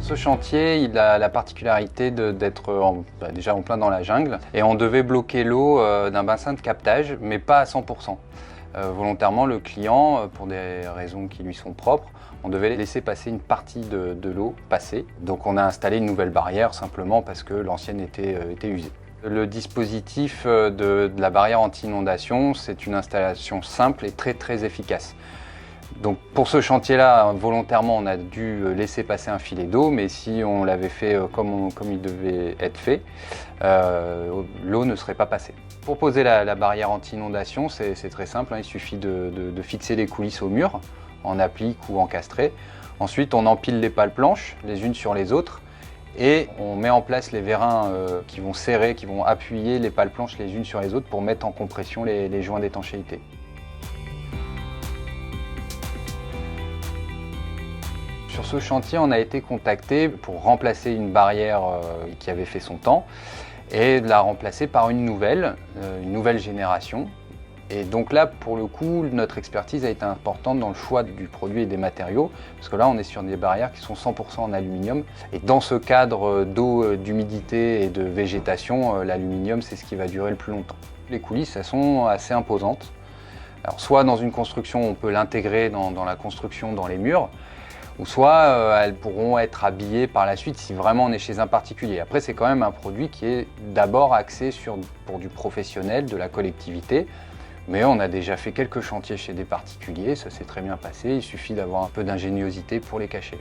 Ce chantier, il a la particularité d'être déjà en plein dans la jungle et on devait bloquer l'eau d'un bassin de captage, mais pas à 100%. Volontairement, le client, pour des raisons qui lui sont propres, on devait laisser passer une partie de l'eau passer. Donc on a installé une nouvelle barrière simplement parce que l'ancienne était usée. Le dispositif de la barrière anti-inondation, c'est une installation simple et très efficace. Donc pour ce chantier-là, volontairement, on a dû laisser passer un filet d'eau, mais si on l'avait fait comme il devait être fait, l'eau ne serait pas passée. Pour poser la barrière anti-inondation, c'est très simple, hein, il suffit de fixer les coulisses au mur, en applique ou encastré. Ensuite, on empile les pales planches, les unes sur les autres, et on met en place les vérins qui vont serrer, qui vont appuyer les pales planches les unes sur les autres pour mettre en compression les joints d'étanchéité. Sur ce chantier, on a été contacté pour remplacer une barrière qui avait fait son temps et de la remplacer par une nouvelle génération. Et donc là, pour le coup, notre expertise a été importante dans le choix du produit et des matériaux, parce que là, on est sur des barrières qui sont 100% en aluminium. Et dans ce cadre d'eau, d'humidité et de végétation, l'aluminium, c'est ce qui va durer le plus longtemps. Les coulisses, elles sont assez imposantes. Alors, soit dans une construction, on peut l'intégrer dans la construction, dans les murs, ou soit elles pourront être habillées par la suite si vraiment on est chez un particulier. Après, c'est quand même un produit qui est d'abord axé pour du professionnel, de la collectivité, mais on a déjà fait quelques chantiers chez des particuliers, ça s'est très bien passé, il suffit d'avoir un peu d'ingéniosité pour les cacher.